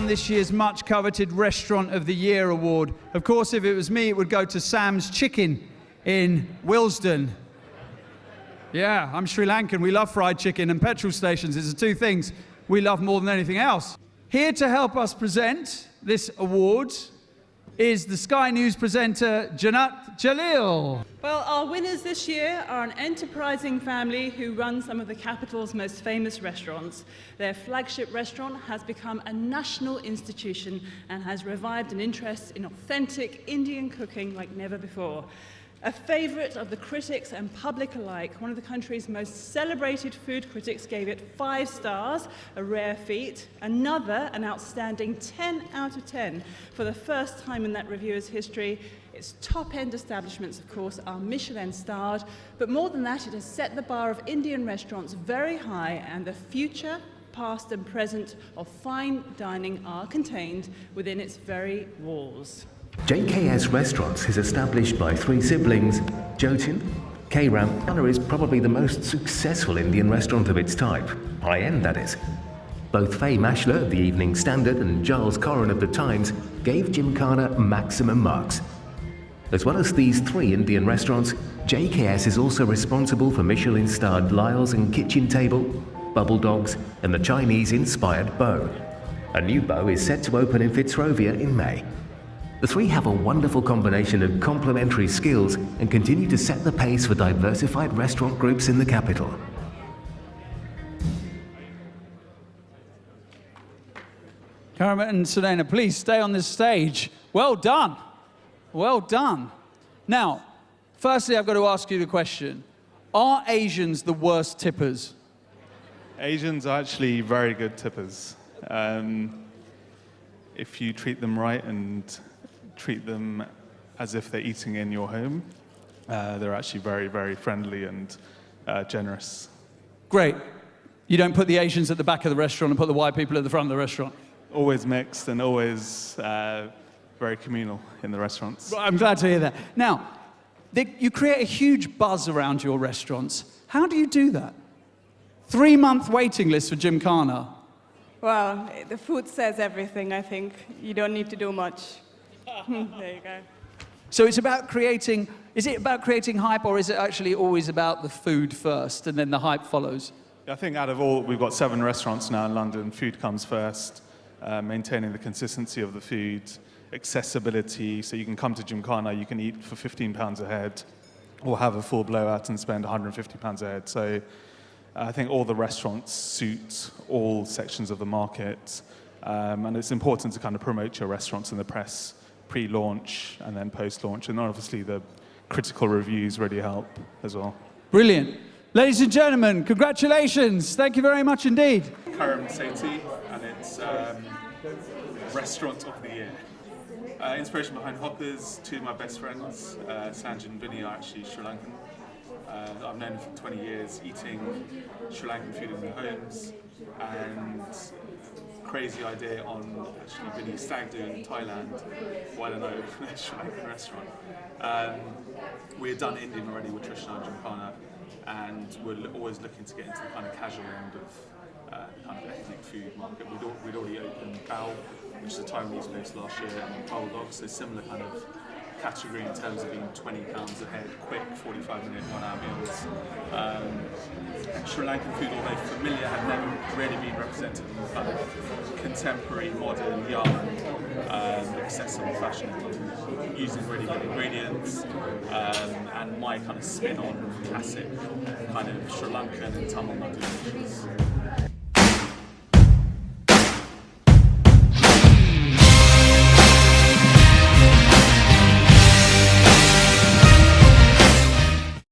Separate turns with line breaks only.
won this year's much-coveted Restaurant of the Year award. Of course, if it was me, it would go to Sam's Chicken in Willesden. Yeah, I'm Sri Lankan. We love fried chicken and petrol stations. It's the two things we love more than anything else. Here to help us present this award is the Sky News presenter, Janat Jalil.
Well, our winners this year are an enterprising family who run some of the capital's most famous restaurants. Their flagship restaurant has become a national institution and has revived an interest in authentic Indian cooking like never before. A favourite of the critics and public alike, one of the country's most celebrated food critics gave it 5 stars, a rare feat. Another, an outstanding 10 out of 10 for the first time in that reviewer's history. Its top-end establishments, of course, are Michelin-starred, but more than that, it has set the bar of Indian restaurants very high, and the future, past and present of fine dining are contained within its very walls.
JKS Restaurants is established by 3 siblings, Jyotin, Karam. Is probably the most successful Indian restaurant of its type, high-end that is. Both Faye Mashler of the Evening Standard and Giles Corran of the Times gave Gymkhana maximum marks. As well as these 3 Indian restaurants, JKS is also responsible for Michelin-starred Lyle's and Kitchen Table, Bubble Dogs, and the Chinese-inspired Bow. A new Bow is set to open in Fitzrovia in May. The 3 have a wonderful combination of complementary skills and continue to set the pace for diversified restaurant groups in the capital.
Karam and Sudaina, please stay on this stage. Well done. Well done. Now, firstly, I've got to ask you the question. Are Asians the worst tippers?
Asians are actually very good tippers. If you treat them right and treat them as if they're eating in your home, they're actually very, very friendly and generous.
Great. You don't put the Asians at the back of the restaurant and put the white people at the front of the restaurant?
Always mixed and always very communal in the restaurants.
Well, I'm glad to hear that. Now, you create a huge buzz around your restaurants. How do you do that? 3-month waiting list for Gymkhana.
Well, the food says everything, I think. You don't need to do much. There you go.
So it's about creating, is it about creating hype, or is it actually always about the food first and then the hype follows?
I think out of all, we've got 7 restaurants now in London. Food comes first, maintaining the consistency of the food, accessibility, so you can come to Gymkhana, you can eat for £15 a head, or have a full blowout and spend £150 a head. So I think all the restaurants suit all sections of the market, and it's important to kind of promote your restaurants in the press, pre-launch and then post-launch, and obviously the critical reviews really help as well.
Brilliant. Ladies and gentlemen, congratulations. Thank you very much indeed.
Karam Sethi, and it's Restaurant of the Year. Inspiration behind Hoppers, 2 of my best friends, Sanj and Vinny, are actually Sri Lankan. I've known them for 20 years, eating Sri Lankan food in their homes, and crazy idea on actually Vinny's stag do in Thailand. Why don't I open a Sri Lankan restaurant? We had done Indian already with Trishna and Gymkhana, and we're always looking to get into the kind of casual end of kind of ethnic food market. We'd already opened Bao, which is a Taiwanese place last year, and Bubble Dogs, so similar kind of category in terms of being £20 a head, quick 45-minute, 1-hour meals. Sri Lankan food, although familiar, had never really been represented in the kind of contemporary, modern, young, accessible fashion, using really good ingredients, and my kind of spin on classic kind of Sri Lankan and Tamil Nadu dishes.